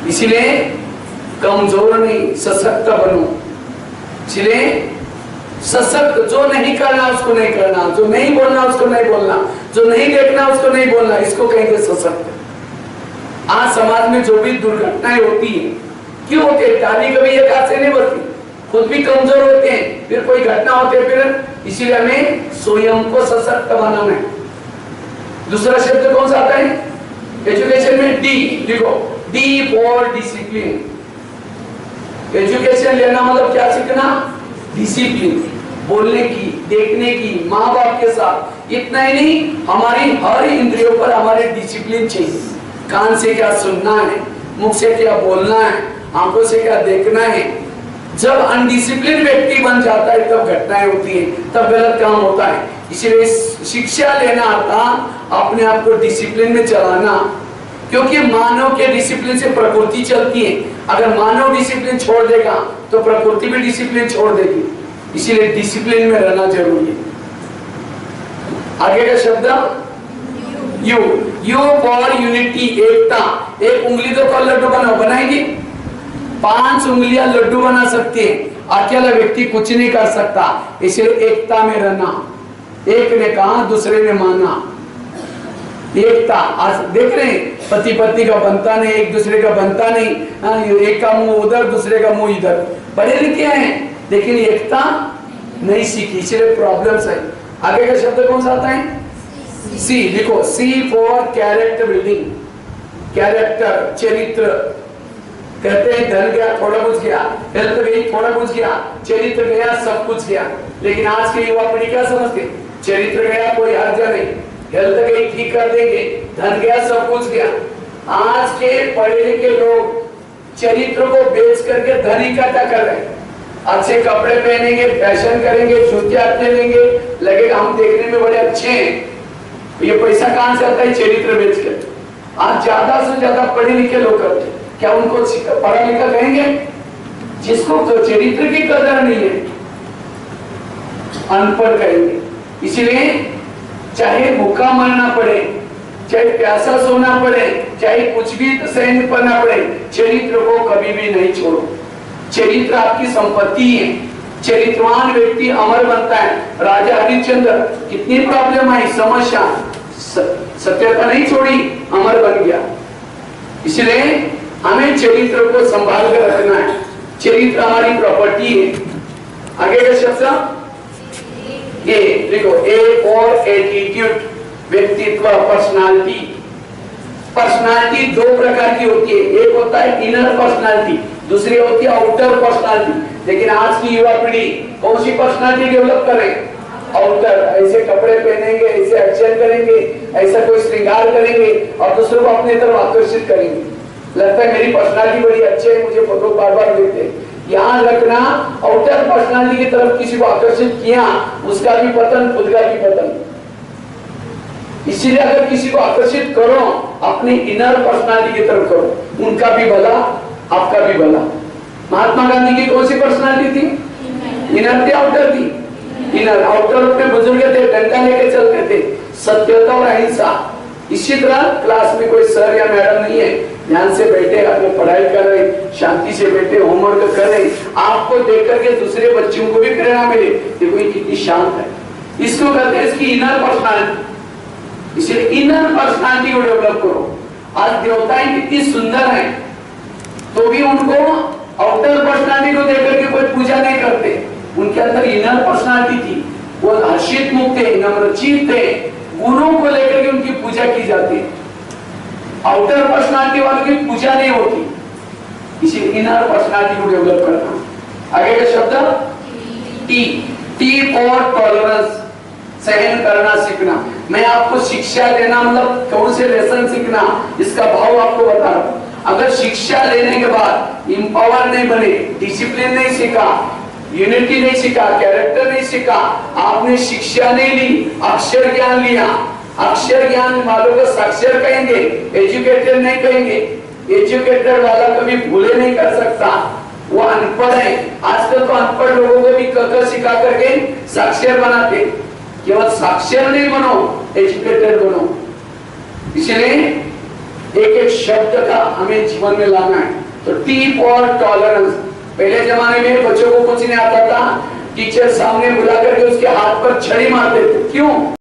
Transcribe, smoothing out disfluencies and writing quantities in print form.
इसीलिए कमजोर नहीं, सशक्त बनो। इसलिए सशक्त, जो नहीं करना उसको नहीं करना, जो नहीं बोलना उसको नहीं बोलना, जो नहीं देखना उसको नहीं बोलना, इसको कहेंगे सशक्त। आज समाज में जो भी दुर्घटनाएं होती है, क्यों होती है? ताली कभी एक हाथ से नहीं बढ़ती, खुद भी कमजोर होते हैं, फिर कोई घटना होती है, फिर इसीलिए हमें स्वयं को सशक्त बनाना है। दूसरा शब्द कौन सा आता है एजुकेशन में? डी लिखो, डी फॉर डिसिप्लिन। एजुकेशन लेना मतलब क्या सीखना? डिसिप्लिन, बोलने की, देखने की, माँ बाप के साथ। इतना ही नहीं, हमारी हर इंद्रियों पर हमारे डिसिप्लिन चाहिए। कान से क्या सुनना है, मुख से क्या बोलना है, आंखों से क्या देखना है। जब अनडिसिप्लिन व्यक्ति बन जाता है तब घटनाएं होती है, तब गलत काम होता है। इसलिए शिक्षा लेना आता अपने आप को डिसिप्लिन में चलाना, क्योंकि मानव के डिसिप्लिन से प्रकृति चलती है। अगर मानव डिसिप्लिन छोड़ देगा तो प्रकृति भी डिसिप्लिन छोड़ देगी। इसीलिए डिसिप्लिन में रहना जरूरी है। आगे का शब्द यू, यू फॉर यूनिटी, एकता। एक उंगली तो कर लड्डू बनाएगी, 5 उंगलियां लड्डू बना सकती है, अकेला व्यक्ति कुछ नहीं कर सकता। इसलिए एकता में रहना। एक ने कहा, दूसरे ने माना, एकता। आज देख रहे हैं पति पत्नी का बनता नहीं, एक दूसरे का बनता नहीं, एक का मुंह उधर, दूसरे का मुंह इधर। पढ़े लिखे हैं लेकिन एकता नहीं सीखी, इसलिए प्रॉब्लम्स है। आगे का शब्द कौन सा आता है? सी लिखो, सी फॉर कैरेक्टर बिल्डिंग। कैरेक्टर, चरित्र। कहते हैं धन गया थोड़ा कुछ गया, हेल्थ गई थोड़ा कुछ गया, चरित्र गया सब कुछ गया। लेकिन आज के युवा पीढ़ी क्या समझते? चरित्र गया कोई हर्जा नहीं, हेल्थ गई ठीक कर देंगे, धन गया सब कुछ गया। आज के पढ़े लिखे लोग चरित्र को बेच करके धन इकट्ठा कर रहे हैं। अच्छे कपड़े पहनेंगे, फैशन करेंगे, जूते अच्छे लेंगे, लगेगा हम देखने में बड़े अच्छे हैं। ये पैसा कहां से आता है? चरित्र बेच कर। आज ज्यादा से ज्यादा पढ़े लिखे लोग करते हैं, क्या उनको पढ़ा लिखा कहेंगे? जिसको तो चरित्र की कदर नहीं है अनपढ़ कहेंगे। इसलिए चाहे भूखा मरना पड़े, चाहे प्यासा सोना पड़े, चाहे कुछ भी सहन करना पड़े, चरित्र को कभी भी नहीं छोड़ो। चरित्र आपकी संपत्ति है। चरित्रवान व्यक्ति अमर बनता है। राजा हरिश्चंद्र, कितनी प्रॉब्लम आई, समस्या, सत्यता नहीं छोड़ी, अमर बन गया। इसलिए हमें चरित्र को संभाल कर रखना है। चरित्र हमारी प्रॉपर्टी है। आगे का शब्द ए देखो, ए फॉर एटीट्यूड, व्यक्तित्व, पर्सनालिटी। पर्सनालिटी 2 प्रकार की होती है, एक होता है इनर पर्सनालिटी, दूसरी होती है आउटर पर्सनालिटी। लेकिन आज की युवा पीढ़ी कौन सी पर्सनालिटी डेवलप कर रहे हैं? आउटर। ऐसे कपड़े पहनेंगे, ऐसे एक्शन करेंगे, ऐसा कोई श्रृंगार करेंगे और दूसरों को अपनी तरफ आकर्षित करेंगे। लगता है मेरी पर्सनालिटी बड़ी अच्छी है, मुझे फोटो बार बार देखते हैं। यहाँ रखना, आउटर पर्सनालिटी की तरफ किसी को आकर्षित किया, उसका भी पतन, खुद का भी पतन। इसीलिए अगर किसी को आकर्षित करो, अपनी इनर पर्सनालिटी की तरफ करो, उनका भी भला, आपका भी भला। महात्मा गांधी की कौन सी पर्सनालिटी थी? इनर थी, आउटर थी? इनर। आउटर में बुजुर्ग थे, डंडा लेके चलते थे, सत्यता और अहिंसा। इसी तरह क्लास में कोई सर या मैडम नहीं है, ध्यान से बैठे, अपनी पढ़ाई कर रहे, शांति से बैठे, होमवर्क कर रहे, आपको देख करके दूसरे बच्चों को भी प्रेरणा मिले, देखो ये कितनी शांत है। इसको कहते हैं इसकी इनर पर्सनालिटी। इसलिए इनर पर्सनालिटी को डेवलप करो। आज देवताएं कितनी सुंदर हैं, तो भी उनको आउटर पर्सनालिटी को देख करके कोई पूजा नहीं करते। उनके अंदर इनर पर्सनालिटी थी, वो हर्षित मुक्त थे, नम्रचित थे, गुणों को लेकर के उनकी पूजा की जाती है। आउटर पर्सनालिटी वालों की पूजा नहीं होती। इसी इनर पर्सनालिटी को डेवलप करना। आगे का शब्द टी, टी फॉर टॉलरेंस, सहन करना सीखना। मैं आपको शिक्षा लेना मतलब कौन से लेसन सीखना, इसका भाव आपको बता रहा हूं। अगर शिक्षा लेने के बाद इंपावर नहीं बने, डिसिप्लिन नहीं सीखा, यूनिटी नहीं सीखा, कैरेक्टर नहीं सीखा, आपने शिक्षा नहीं ली, अक्षर ज्ञान लिया। अक्षर ज्ञान वालों को साक्षर कहेंगे, एजुकेटेड नहीं कहेंगे। एजुकेटेड वाला कभी भूले नहीं कर सकता, वो अनपढ़ है। आजकल तो अनपढ़ लोगों को भी क सिखा करके साक्षर बनाते। केवल साक्षर नहीं बनो, एजुकेटेड बनो। इसलिए एक एक शब्द का हमें जीवन में लाना है। तो टी फॉर टॉलरेंस। पहले जमाने में बच्चों को कुछ नहीं आता था, टीचर सामने बुला करके उसके हाथ पर छड़ी मारते थे। क्यों?